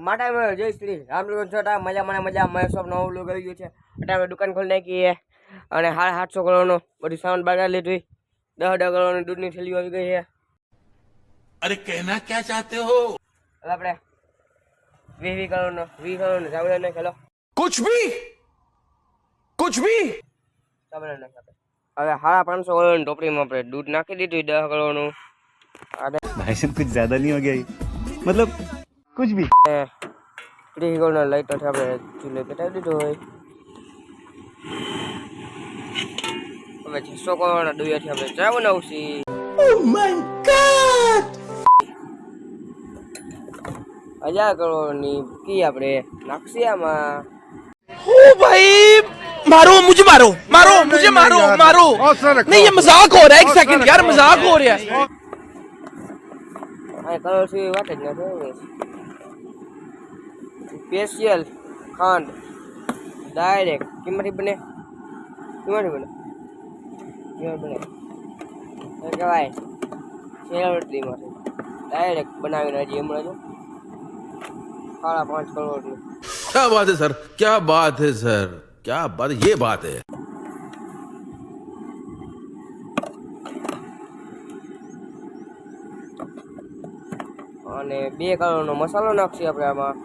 માટા જય શ્રી રામલુગન છોટા મજા મને મજા મેં સબ નવું લોગ આવી ગયું છે એટલે દુકાન ખોલી નાખી અને 750 કરોડનો બધી સામાન બહાર લીધી 10 કરોડની દૂધની થેલીઓ આવી ગઈ છે अरे कहना क्या चाहते हो હવે આપણે 20 કરોડનો 20 કરોડનો સામાન નાખી લો कुछ भी સામાન નાખી હવે 550 કરોડની ટોપરીમાં આપણે દૂધ નાખી દીધું 10 કરોડનું भाई साहब कुछ ज्यादा नहीं हो गया ये? मतलब कुछ भी 30 કરોડનો લાઈટર આપણે ચૂલે પેટાવી દીધો હોય હવે 600 કરોડના દુયાથી આપણે ચા બનાવશી Oh my God 1000 કરોડની કી આપણે નાખશી આમાં ओ भाई मारो मुझे मारो नहीं ये मजाक हो रहा है एक सेकंड यार मजाक हो रहा है આ કરોડ સુધી વાત જ ન થાય સ્પેશિયલ ખાંડ ડાયરેક્ટ કિંમતી બને કહેવાય શેરવટીમાંથી ડાયરેક્ટ બનાવીને હજી હમણાં જો 5.5 કરોડની क्या बात है सर क्या बात है सर क्या बात ये बात है અને 2 કરોડનો મસાલો નાખશી આપણે આમાં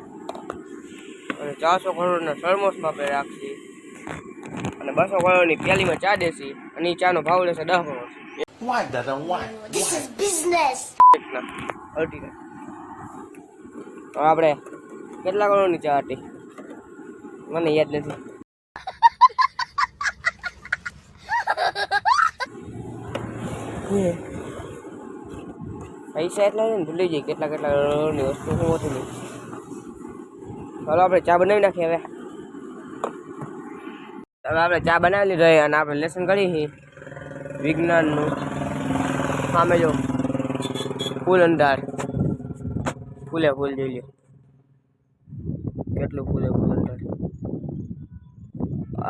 અને 400 કરોડના થર્મોસમાં આપણે રાખશી અને 200 કરોડની પ્યાલીમાં ચા દેશી અને એ ચાનો ભાવ લેશે 10 કરોડ Why दादा why This is business. હવે આપણે કેટલા કરોડની ચા હતી મને યાદ નથી પૈસા એટલા છે ને ભૂલી જઈએ કેટલા કરોડની વસ્તુ શું હોતી નહીં ચાલો આપણે ચા બનાવી નાખીએ હવે આપણે ચા બનાવી લીધી અને આપણે લેસન કરી વિજ્ઞાનનું સામે જો ફૂલ અંધાર ફૂલે ફૂલ જોઈ લ્યો કેટલું ફૂલે ફૂલ અંધાર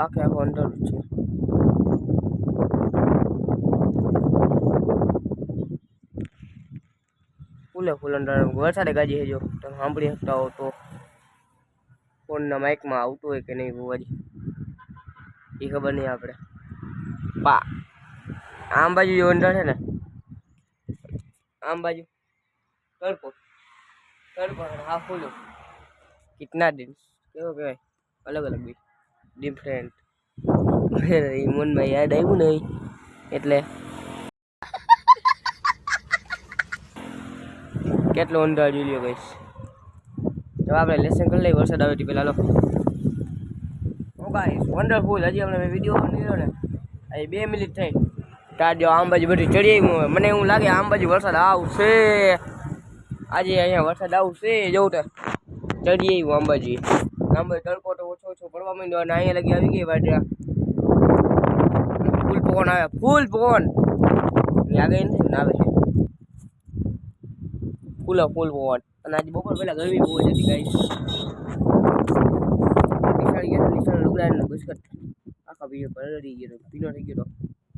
આખો અંધારું છે ફૂલે ફૂલ અંધાર વરસાદે ગાજી છે જો તમે સાંભળી શકતા હો તો ફોનના માઇકમાં આવતું હોય કે નહીં બુવાજી એ ખબર નહીં આપણે આમ બાજુ જો અંધાર છે ને આમ બાજુ તડકો હા ફૂલો કિતના દિન કેવો કહેવાય અલગ અલગ બી ડિફરન્ટ એ મનમાં યાદ આવ્યું નહીં એટલે કેટલો અંધાર જોઈ લ્યો ગઈશ તો આપણે લેસન કરી લઈએ વરસાદ આવે પેલા લો ઓ ગાઈસ વન્ડરફુલ હજી આપણે વિડીયો લીધો ને અહીં 2 મિનિટ થઈ તાર જો આમ બાજુ બધી ચડી આવી મને એવું લાગે આમ બાજુ વરસાદ આવશે આજે અહીંયા વરસાદ આવશે જવું તો ચડી આવ્યું અંબાજી અંબાજી તડકો તો ઓછો પડવા માંડ્યો અને અહીંયા લગી આવી ગઈ વાડિયા ફૂલ પવન આવે ફૂલ પવન લાગે નથી ને આવે છે ફૂલ પવન અને આજે બપોર પહેલા ગરમી બહુ જ હતી ગાઈસ નિશાળ લુગડાને બિસ્કટ આખા બીજો પલળી ગયો પીનો થઈ ગયો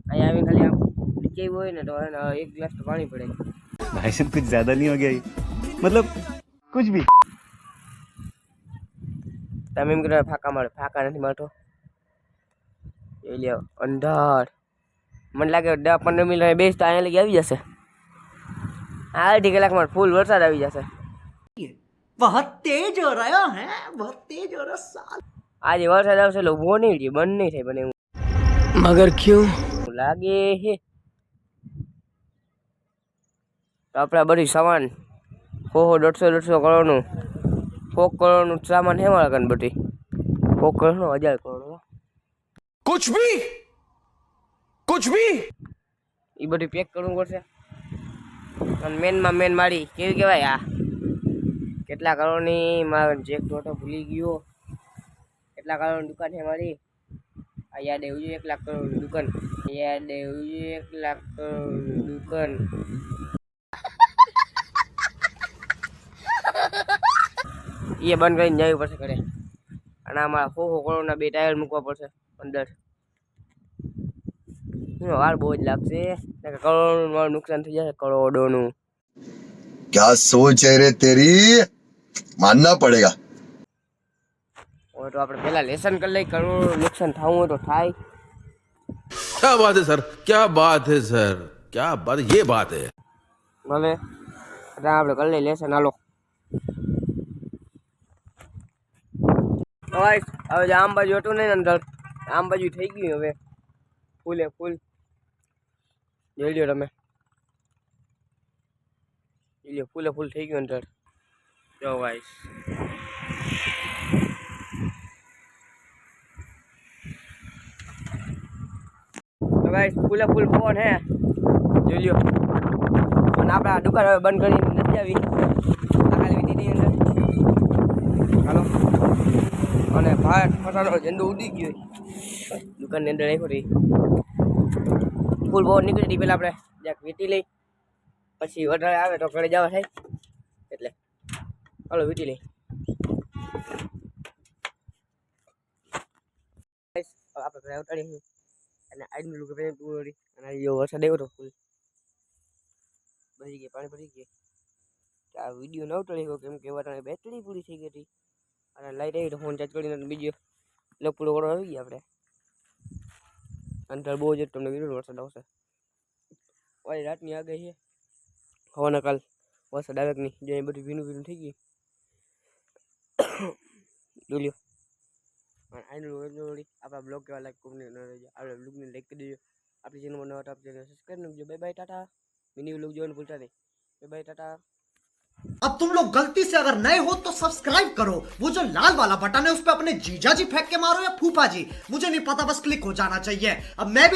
અહીંયા આવીને ખાલી આમ નીચે હોય ને તો એક ગ્લાસ તો પાણી પડે भाई साहब कुछ ज्यादा नहीं हो गया ये? मतलब कुछ भी તમે એમ કહેવાય ફાંકા મારે ફાંકા નથી મારતો એ લ્યો અંધાર મને લાગે 10-15 મિનિટ બેસતા અહીંયા લગી આવી જશે અડધી કલાકમાં ફૂલ વરસાદ આવી જશે बहुत तेज हो रहा है बहुत तेज हो रहा આજે વરસાદ આવશે એટલે ઊભો નહીં રહે બંધ નહીં થાય બને એવું मगर क्यों લાગે હે તો આપણે બધી સામાન 100-150 કરોડનું 100 કરોડનું સામાન હે મારા કન બધી 100 કરોડનું 1000 કરોડ कुछ भी એ બધું પેક કરવું પડશે અને મેનમાં મેન મારી કેવી કહેવાય આ કેટલા કરોડની મારો ચેક તો ભૂલી ગયો કેટલા કરોડની દુકાન છે મારી આ યાદ એવું જોઈએ 1 લાખ કરોડની દુકાન યાદ એવું જોઈએ 1 લાખ કરોડની દુકાન એ બંધ કરીને જવું પડશે ઘરે અને આમાં 100 કરોડના 2 ટાયર મૂકવા પડશે અંદર વાર બહુ જ લાગશે કરોડોનું નુકસાન થઈ જશે કરોડોનું क्या सोच है रे तेरी मानना पड़ेगा। હવે તો આપણે પહેલા લેસન કરી લઈ, ઘણું નુકસાન થવું હોય તો થાય. क्या बात है सर, क्या बात है सर, क्या बात, ये बात है. ભલે આપણે કરી લઈ લેસન. હાલો હવે જે આમ બાજુ હતું ને અંદર, આમ બાજુ થઈ ગયું હવે ફૂલે ફૂલ. જોઈ લો તમે, જોઈ લો ફૂલે ફૂલ થઈ ગયું અંદર. જો ગાઈસ તો ગાઈસ ફૂલે ફૂલ ફોન હે, જોઈ લો. અને આપણે આ દુકાન હવે બંધ કરીને નથી આવી, આ ખાલી વીટી અંદર. હાલો, અને ભારત ફસાનો ઝંડો ઉડી ગયો દુકાનની અંદર નાખ્યો રહી. ફૂલ બહુ નીકળી હતી પેલા આપણે જ્યાંક વીટી લઈ, પછી વધારે આવે તો ઘરે જવા થાય એટલે હાલો વીટી લઈ. આપણે ઘરે ઉતારી અને આજનું લોકો પૂરી અને વરસાદ આવ્યો હતો ફૂલ ભરી ગઈ, પાણી ભરી ગઈ. આ વિડીયો ન ઉતારી ગયો કેમ કે વાતાવરણ બેટરી પૂરી થઈ ગઈ હતી અને લાઈટ આવી તો ફોન ચાર્જ કરીને બીજો લપડો વડો આવી ગયા આપણે. અંતર બહુ જ તમને કીધું વરસાદ આવશે. વાળી રાતની આગાહી છે, હવાના કાલ વરસાદ આવે કે નહીં. જો એ બધું ભીનું ભીનું થઈ ગયું. જોઈ આપણા બ્લોગ કેવા લાઈક કોમેન્ટ ન રહેજો, આપણા બ્લોગને લાઈક કરી દેજો. આપણી ચેનલમાં નવા આપ ચેનલ સબસ્ક્રાઈબ ન કરજો. Bye bye Tata. Mini blog જોવાનું ભૂલતા નહીં. Bye bye Tata. अब तुम लोग गलती से अगर नए हो तो सब्सक्राइब करो, वो जो लाल वाला बटन है उस पर अपने जीजा जी फेंक के मारो या फूफा जी, मुझे नहीं पता, बस क्लिक हो जाना चाहिए. अब मैं भी